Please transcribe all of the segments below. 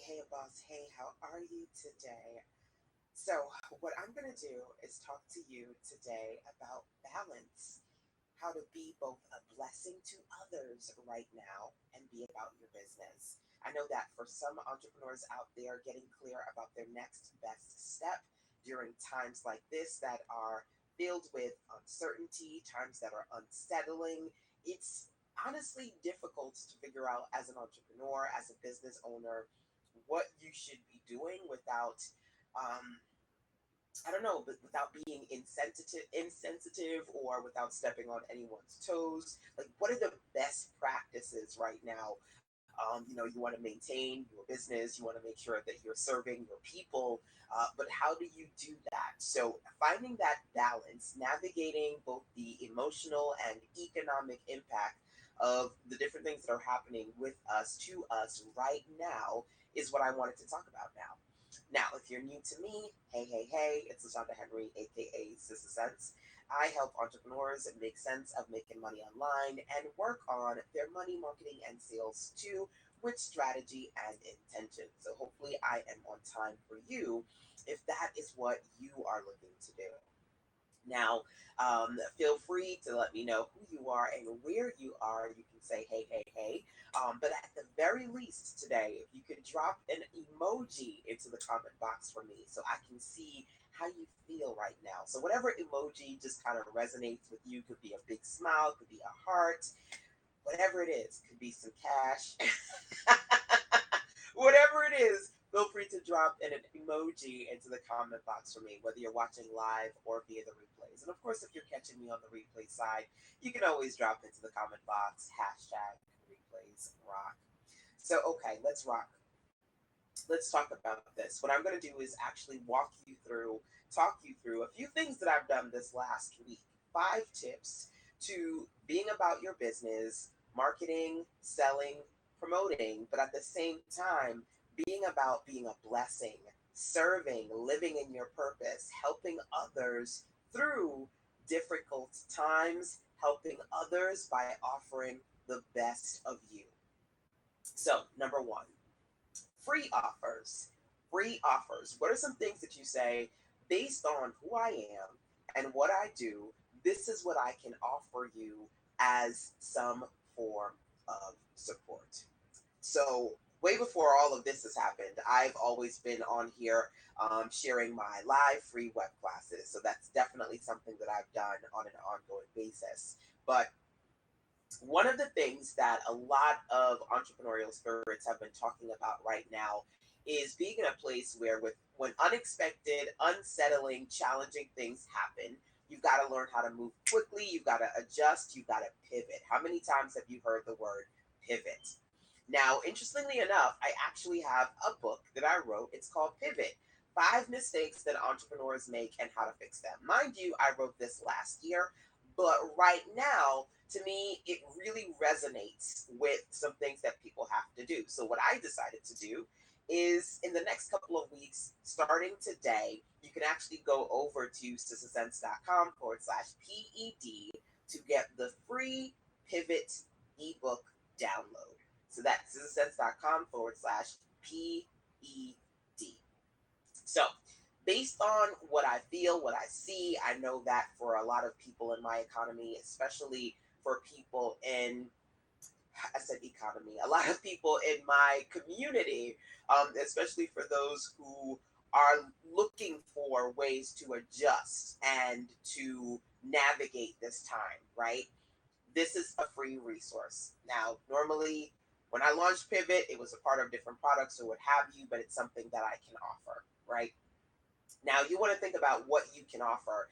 Hey, boss. Hey, how are you today? So, what I'm going to do is talk to you today about balance, how to be both a blessing to others right now and be about your business. I know that for some entrepreneurs out there, getting clear about their next best step during times like this that are filled with uncertainty, times that are unsettling, it's honestly difficult to figure out as an entrepreneur, as a business owner, what you should be doing without um, I don't know, but without being insensitive, or without stepping on anyone's toes. Like, what are the best practices right now? You want to maintain your business, you want to make sure that you're serving your people, but how do you do that? So, finding that balance, navigating both the emotional and economic impact of the different things that are happening with us to us right now is what I wanted to talk about now. Now, if you're new to me, hey, it's LaShonda Henry, aka Sister Sense. I help entrepreneurs make sense of making money online and work on their money, marketing, and sales too, with strategy and intention. So, hopefully, I am on time for you if that is what you are looking to do. Now, feel free to let me know who you are and where you are. You can say, hey. But at the very least today, if you could drop an emoji into the comment box for me so I can see how you feel right now. So, whatever emoji just kind of resonates with you, could be a big smile, could be a heart, whatever it is, could be some cash. Whatever it is, feel free to drop an emoji into the comment box for me, whether you're watching live or via the replays. And of course, if you're catching me on the replay side, you can always drop into the comment box hashtag replays rock. So, okay, let's rock. Let's talk about this. What I'm going to do is actually talk you through a few things that I've done this last week. 5 tips to being about your business, marketing, selling, promoting, but at the same time, being about being a blessing, serving, living in your purpose, helping others through difficult times, helping others by offering the best of you. So, number one, free offers. Free offers. What are some things that you say based on who I am and what I do? This is what I can offer you as some form of support. So, way before all of this has happened, I've always been on here sharing my live free web classes. So, that's definitely something that I've done on an ongoing basis. But one of the things that a lot of entrepreneurial spirits have been talking about right now is being in a place where when unexpected, unsettling, challenging things happen, you've got to learn how to move quickly, you've got to adjust, you've got to pivot. How many times have you heard the word pivot? Now, interestingly enough, I actually have a book that I wrote. It's called Pivot: 5 Mistakes That Entrepreneurs Make and How to Fix Them. Mind you, I wrote this last year, but right now, to me, it really resonates with some things that people have to do. So, what I decided to do is in the next couple of weeks, starting today, you can actually go over to sissasense.com/PED to get the free Pivot ebook download. So that's sissasense.com/PED. So, based on what I feel, what I see, I know that for a lot of people in my economy, especially for people in, I said economy, a lot of people in my community, especially for those who are looking for ways to adjust and to navigate this time, right? This is a free resource. Now, normally when I launched Pivot, it was a part of different products or what have you, but it's something that I can offer, right? Now, you want to think about what you can offer,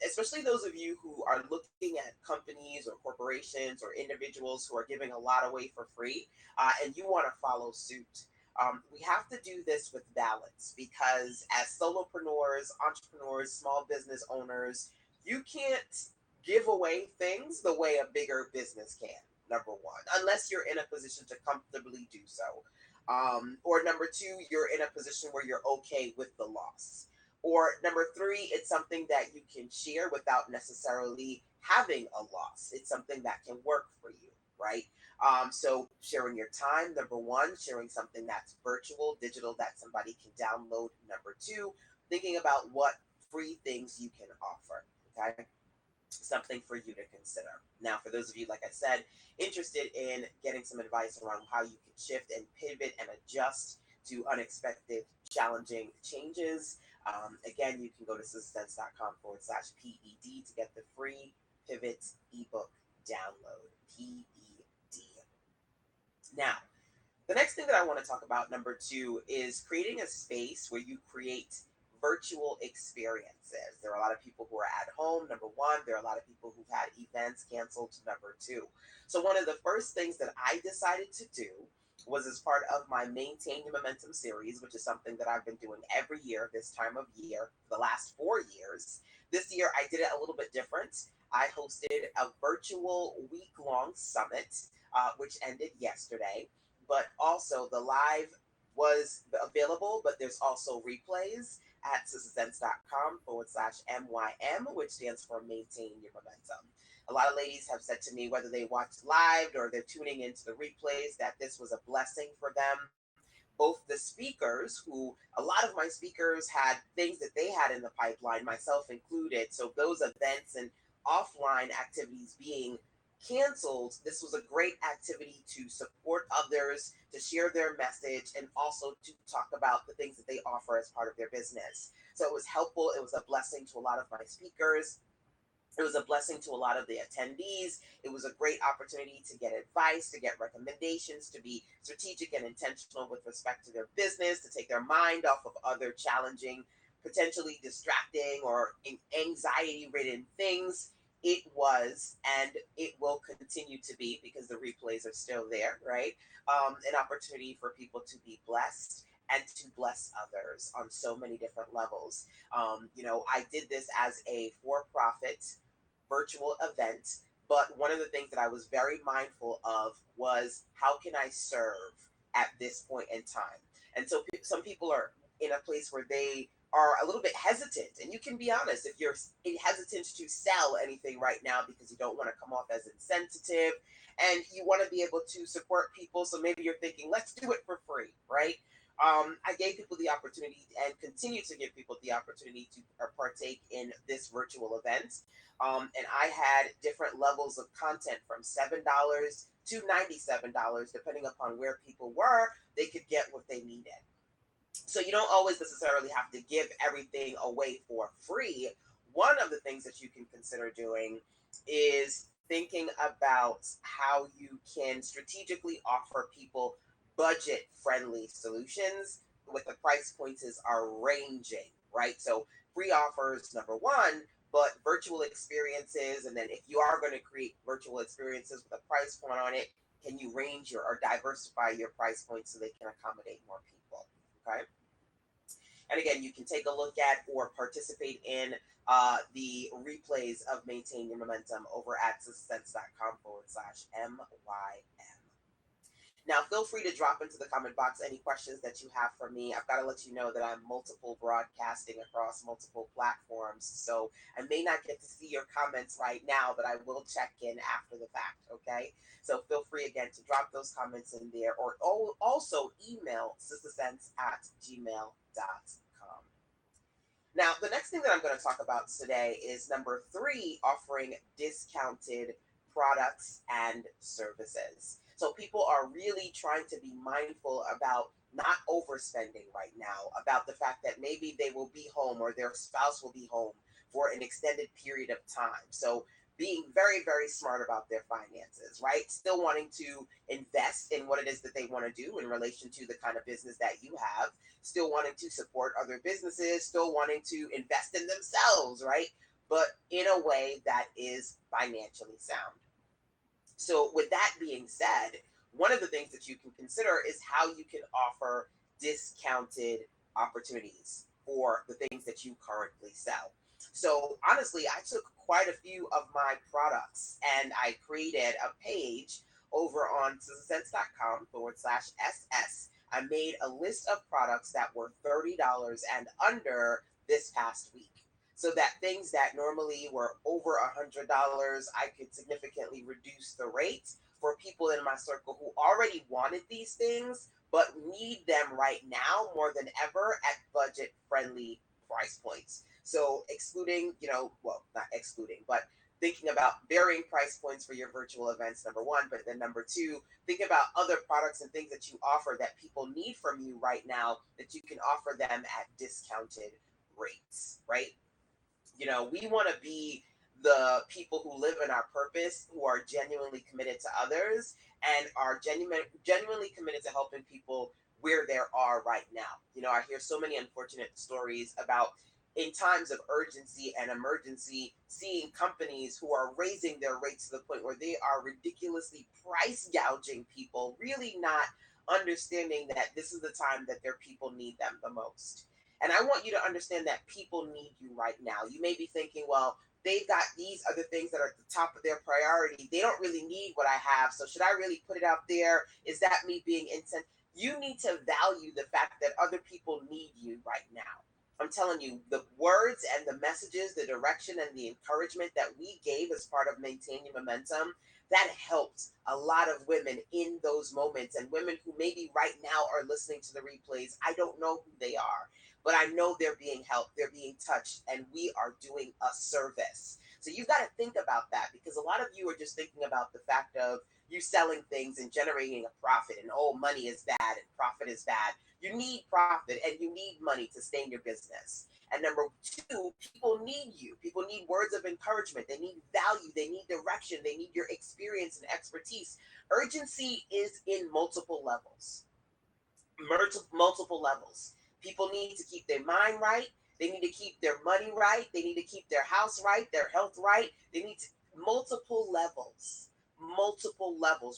especially those of you who are looking at companies or corporations or individuals who are giving a lot away for free, and you want to follow suit. We have to do this with balance because as solopreneurs, entrepreneurs, small business owners, you can't give away things the way a bigger business can, number one, unless you're in a position to comfortably do so. Or number two, you're in a position where you're okay with the loss. Or number three, it's something that you can share without necessarily having a loss. It's something that can work for you, right? So sharing your time, number one, sharing something that's virtual, digital, that somebody can download. Number two, thinking about what free things you can offer. Okay, something for you to consider. Now, for those of you, like I said, interested in getting some advice around how you can shift and pivot and adjust to unexpected, challenging changes, again, you can go to sistasense.com/PED to get the free pivot ebook download. PED. Now, the next thing that I want to talk about, number two, is creating a space where you create virtual experiences. There are a lot of people who are at home, number one. There are a lot of people who've had events canceled, number two. So, one of the first things that I decided to do was as part of my Maintain Your Momentum series, which is something that I've been doing every year this time of year for the last 4 years. This year, I did it a little bit different. I hosted a virtual week long summit, which ended yesterday, but also the live was available, but there's also replays at sistasense.com/MYM, which stands for Maintain Your Momentum. A lot of ladies have said to me, whether they watched live or they're tuning into the replays, that this was a blessing for them. Both the speakers, who a lot of my speakers had things that they had in the pipeline, myself included. So those events and offline activities being canceled, this was a great activity to support others, to share their message, and also to talk about the things that they offer as part of their business. So it was helpful. It was a blessing to a lot of my speakers. It was a blessing to a lot of the attendees. It was a great opportunity to get advice, to get recommendations, to be strategic and intentional with respect to their business, to take their mind off of other challenging, potentially distracting or anxiety ridden things. It was, and it will continue to be, because the replays are still there, right? An opportunity for people to be blessed and to bless others on so many different levels. I did this as a for profit virtual event, but one of the things that I was very mindful of was, how can I serve at this point in time? And so some people are in a place where they are a little bit hesitant, and you can be honest if you're hesitant to sell anything right now because you don't want to come off as insensitive and you want to be able to support people. So maybe you're thinking, let's do it for free, right? I gave people the opportunity and continue to give people the opportunity to partake in this virtual event. And I had different levels of content from $7 to $97, depending upon where people were. They could get what they needed. So you don't always necessarily have to give everything away for free. One of the things that you can consider doing is thinking about how you can strategically offer people budget friendly solutions with the price points are ranging, right? So free offers, number one, but virtual experiences. And then if you are going to create virtual experiences with a price point on it, can you range your or diversify your price points so they can accommodate more people? Okay. And again, you can take a look at or participate in the replays of Maintain Your Momentum over at sistasense.com/MYM. Now, feel free to drop into the comment box any questions that you have for me. I've got to let you know that I'm multiple broadcasting across multiple platforms, so I may not get to see your comments right now, but I will check in after the fact, okay? So feel free again to drop those comments in there, or also email sistasense@gmail.com. Now, the next thing that I'm going to talk about today is number three, offering discounted products and services. So people are really trying to be mindful about not overspending right now, about the fact that maybe they will be home or their spouse will be home for an extended period of time. So being very, very smart about their finances, right? Still wanting to invest in what it is that they want to do in relation to the kind of business that you have, still wanting to support other businesses, still wanting to invest in themselves, right? But in a way that is financially sound. So, with that being said, one of the things that you can consider is how you can offer discounted opportunities for the things that you currently sell. So, honestly, I took quite a few of my products and I created a page over on sistasense.com/SS. I made a list of products that were $30 and under this past week, so that things that normally were over $100, I could significantly reduce the rate for people in my circle who already wanted these things but need them right now more than ever at budget friendly price points. So excluding, well, not excluding, but thinking about varying price points for your virtual events, number one, but then number two, think about other products and things that you offer that people need from you right now that you can offer them at discounted rates, right? We want to be the people who live in our purpose, who are genuinely committed to others and are genuinely committed to helping people where they are right now. I hear so many unfortunate stories about in times of urgency and emergency, seeing companies who are raising their rates to the point where they are ridiculously price gouging people, really not understanding that this is the time that their people need them the most. And I want you to understand that people need you right now. You may be thinking, well, they've got these other things that are at the top of their priority. They don't really need what I have. So should I really put it out there? Is that me being intent? You need to value the fact that other people need you right now. I'm telling you, the words and the messages, the direction and the encouragement that we gave as part of maintaining momentum, that helped a lot of women in those moments, and women who maybe right now are listening to the replays. I don't know who they are, but I know they're being helped, they're being touched, and we are doing a service. So you've got to think about that, because a lot of you are just thinking about the fact of you selling things and generating a profit, and oh, money is bad and profit is bad. You need profit and you need money to stay in your business. And number two, people need you. People need words of encouragement. They need value. They need direction. They need your experience and expertise. Urgency is in multiple levels. Multiple levels. People need to keep their mind right. They need to keep their money right. They need to keep their house right, their health right. They need to, multiple levels,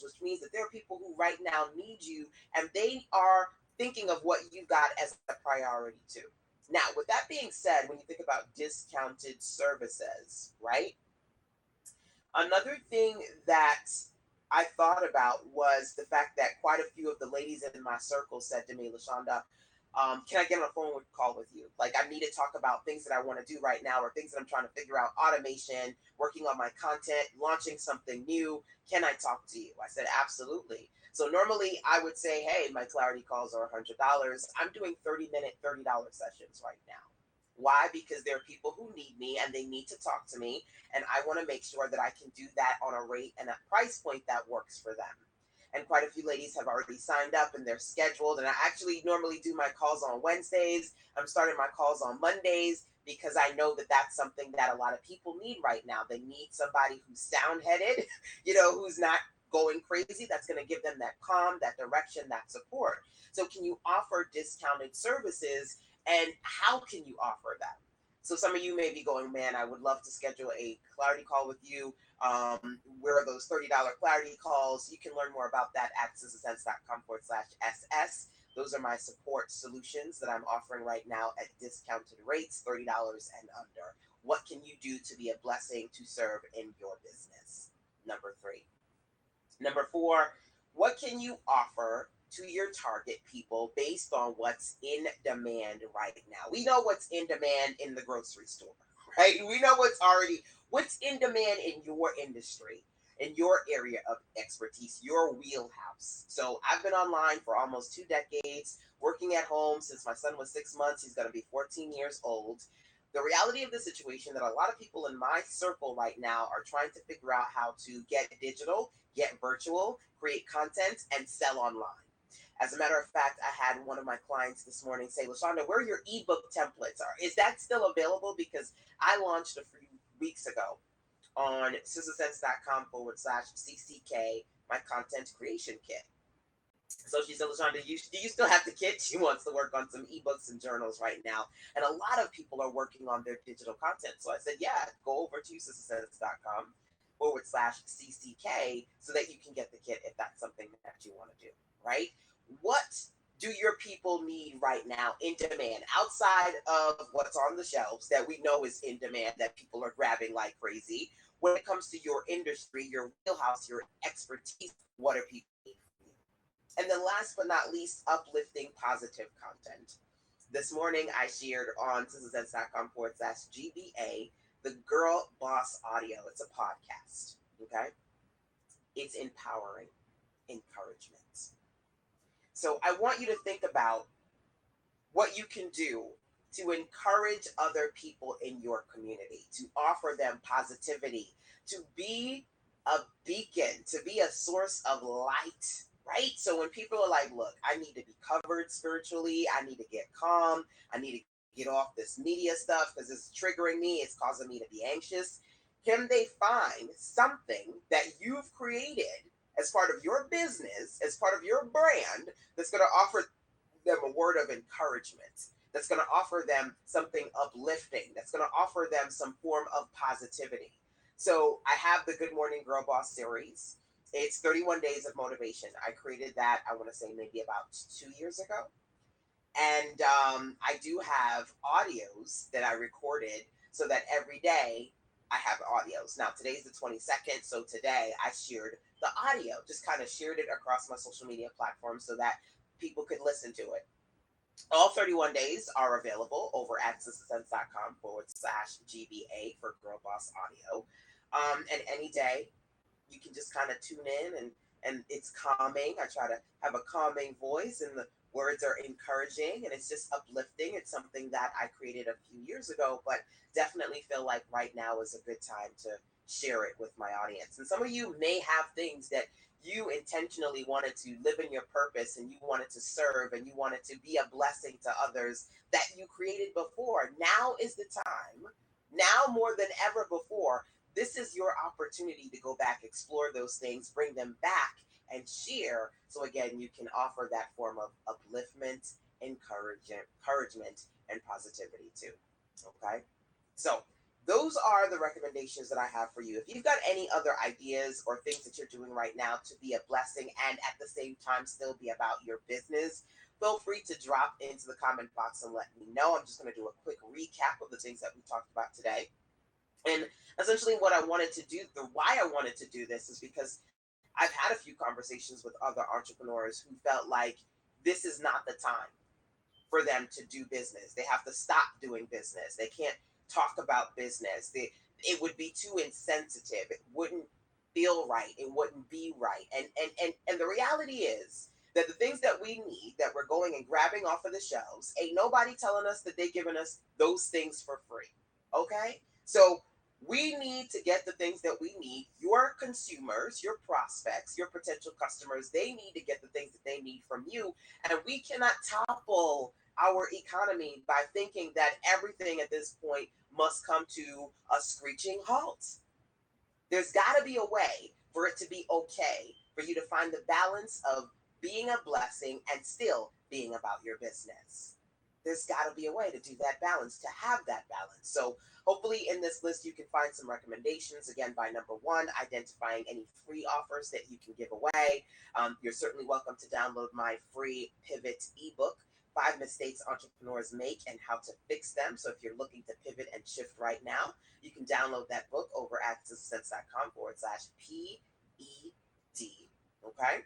which means that there are people who right now need you, and they are thinking of what you got as a priority too. Now, with that being said, when you think about discounted services, right? Another thing that I thought about was the fact that quite a few of the ladies in my circle said to me, LaShonda, can I get on a phone call with you? Like, I need to talk about things that I want to do right now, or things that I'm trying to figure out, automation, working on my content, launching something new. Can I talk to you? I said, absolutely. So normally I would say, hey, my clarity calls are $100. I'm doing 30-minute, $30 sessions right now. Why? Because there are people who need me and they need to talk to me. And I want to make sure that I can do that on a rate and a price point that works for them. And quite a few ladies have already signed up and they're scheduled. And I actually normally do my calls on Wednesdays. I'm starting my calls on Mondays because I know that that's something that a lot of people need right now. They need somebody who's sound headed, who's not going crazy, that's going to give them that calm, that direction, that support. So can you offer discounted services, and how can you offer them? So some of you may be going, man, I would love to schedule a clarity call with you. Where are those $30 clarity calls? You can learn more about that at sissensense.com/SS. Those are my support solutions that I'm offering right now at discounted rates, $30 and under. What can you do to be a blessing to serve in your business? Number three. Number four, what can you offer to your target people based on what's in demand right now? We know what's in demand in the grocery store, right? We know what's in demand in your industry, in your area of expertise, your wheelhouse. So I've been online for almost 2 decades, working at home since my son was 6 months. He's going to be 14 years old. The reality of the situation that a lot of people in my circle right now are trying to figure out how to get digital, get virtual, create content, and sell online. As a matter of fact, I had one of my clients this morning say, LaShonda, where your ebook templates are. Is that still available? Because I launched a few weeks ago on sistersense.com/CCK, my content creation kit. So she said, LaShonda, do you still have the kit? She wants to work on some ebooks and journals right now. And a lot of people are working on their digital content. So I said, yeah, go over to sistersense.com/CCK so that you can get the kit if that's something that you want to do, right? What do your people need right now in demand outside of what's on the shelves that we know is in demand, that people are grabbing like crazy? When it comes to your industry, your wheelhouse, your expertise, what are people need from you? And then last but not least, uplifting positive content. This morning I shared on sistersense.com/GBA the Girl Boss Audio. It's a podcast. Okay. It's empowering encouragement. So I want you to think about what you can do to encourage other people in your community, to offer them positivity, to be a beacon, to be a source of light, right? So when people are like, look, I need to be covered spiritually, I need to get calm, I need to get off this media stuff because it's triggering me, it's causing me to be anxious. Can they find something that you've created as part of your business, as part of your brand, that's going to offer them a word of encouragement, that's going to offer them something uplifting, that's going to offer them some form of positivity? So I have the Good Morning Girl Boss series. It's 31 days of motivation. I created that, I want to say, maybe about 2 years ago. And I do have audios that I recorded so that every day I have audios. Now, today's the 22nd. So today I shared the audio, just kind of shared it across my social media platforms so that people could listen to it. All 31 days are available over at sistersense.com/GBA for Girl Boss Audio. And any day you can just kind of tune in, and it's calming. I try to have a calming voice, and the words are encouraging, and it's just uplifting. It's something that I created a few years ago, but definitely feel like right now is a good time to share it with my audience. And some of you may have things that you intentionally wanted to live in your purpose, and you wanted to serve, and you wanted to be a blessing to others that you created before. Now is the time, now more than ever before, this is your opportunity to go back, explore those things, bring them back, and share. So again, you can offer that form of upliftment, encouragement, and positivity too. Okay. So those are the recommendations that I have for you. If you've got any other ideas or things that you're doing right now to be a blessing and at the same time still be about your business, feel free to drop into the comment box and let me know. I'm just going to do a quick recap of the things that we talked about today. And essentially, what I wanted to do, the why I wanted to do this, is because I've had a few conversations with other entrepreneurs who felt like this is not the time for them to do business. They have to stop doing business. They can't talk about business. It would be too insensitive. It wouldn't feel right. It wouldn't be right. And the reality is that the things that we need, that we're going and grabbing off of the shelves, ain't nobody telling us that they're giving us those things for free. Okay? So we need to get the things that we need. Your consumers, your prospects, your potential customers, they need to get the things that they need from you. And we cannot topple our economy by thinking that everything at this point must come to a screeching halt. There's got to be a way for it to be okay, for you to find the balance of being a blessing and still being about your business. There's got to be a way to do that balance, to have that balance. So hopefully in this list you can find some recommendations. Again, by number one, identifying any free offers that you can give away. You're certainly welcome to download my free pivot ebook, 5 mistakes entrepreneurs make and how to fix them. So if you're looking to pivot and shift right now, you can download that book over at sistersense.com/PED. Okay,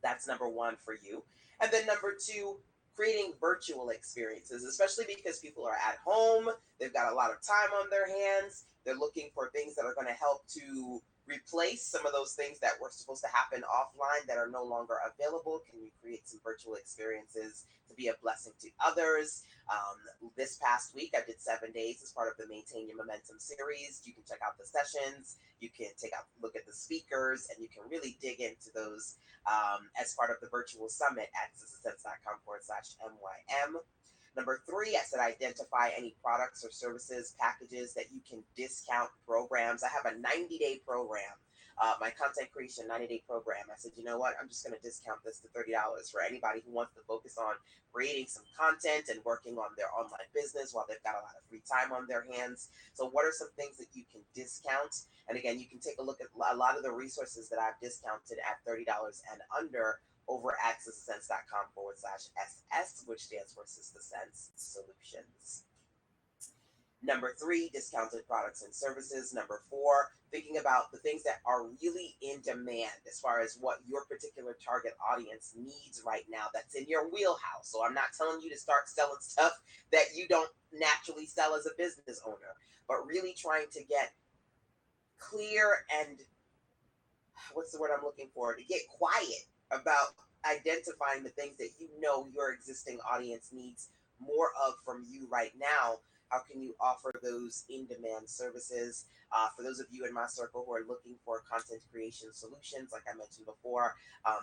that's number one for you. And then number two, creating virtual experiences, especially because people are at home, they've got a lot of time on their hands, they're looking for things that are going to help to replace some of those things that were supposed to happen offline that are no longer available. Can you create some virtual experiences to be a blessing to others? This past week, I did 7 days as part of the Maintain Your Momentum series. You can check out the sessions, you can look at the speakers, and you can really dig into those as part of the virtual summit at sistersense.com/MYM. Number three, I said identify any products or services, packages that you can discount, programs. I have a 90-day program, my content creation 90-day program. I said, you know what? I'm just going to discount this to $30 for anybody who wants to focus on creating some content and working on their online business while they've got a lot of free time on their hands. So what are some things that you can discount? And again, you can take a look at a lot of the resources that I've discounted at $30 and under over at sistersense.com/SS, which stands for Sister Sense Solutions. Number three, discounted products and services. Number four, thinking about the things that are really in demand as far as what your particular target audience needs right now that's in your wheelhouse. So I'm not telling you to start selling stuff that you don't naturally sell as a business owner, but really trying to get clear and what's the word I'm looking for? To get quiet about identifying the things that you know your existing audience needs more of from you right now. How can you offer those in demand services? For those of you in my circle who are looking for content creation solutions, like I mentioned before,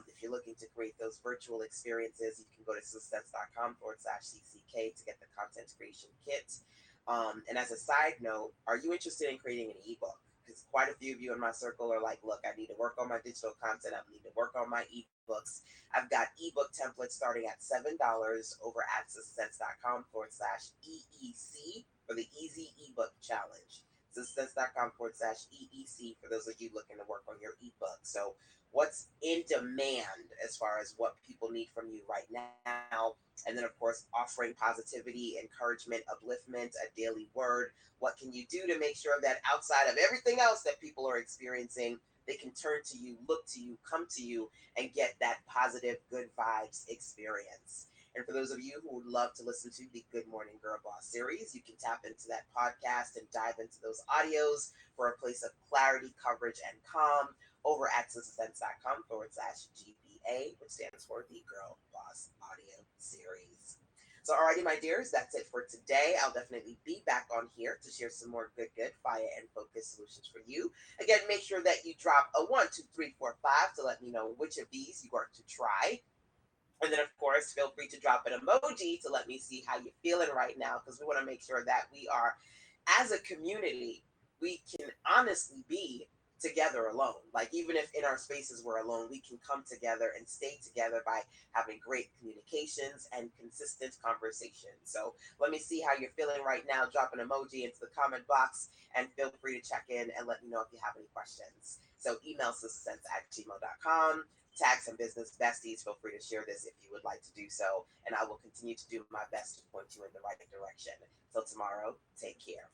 if you're looking to create those virtual experiences, you can go to success.com/CCK to get the content creation kit. And as a side note, are you interested in creating an ebook? Because quite a few of you in my circle are like, look, I need to work on my digital content. I need to work on my ebooks. I've got ebook templates starting at $7 over at success.com/EEC for the Easy Ebook Challenge. Success.com/EEC for those of you looking to work on your ebook. So, what's in demand as far as what people need from you right now? And then, of course, offering positivity, encouragement, upliftment, a daily word. What can you do to make sure that outside of everything else that people are experiencing, they can turn to you, look to you, come to you, and get that positive, good vibes experience? And for those of you who would love to listen to the Good Morning Girl Boss series, you can tap into that podcast and dive into those audios for a place of clarity, coverage, and calm over at success.com/GBA, which stands for the Girl Boss Audio Series. So, alrighty, my dears, that's it for today. I'll definitely be back on here to share some more good, fire, and focus solutions for you. Again, make sure that you drop a 1, 2, 3, 4, 5 to let me know which of these you are to try. And then, of course, feel free to drop an emoji to let me see how you're feeling right now, because we want to make sure that we are, as a community, we can honestly be together alone. Like, even if in our spaces we're alone, we can come together and stay together by having great communications and consistent conversation. So, let me see how you're feeling right now. Drop an emoji into the comment box and feel free to check in and let me know if you have any questions. So, email sistersense@gmail.com. Tag some business besties. Feel free to share this if you would like to do so, and I will continue to do my best to point you in the right direction. Till tomorrow, take care.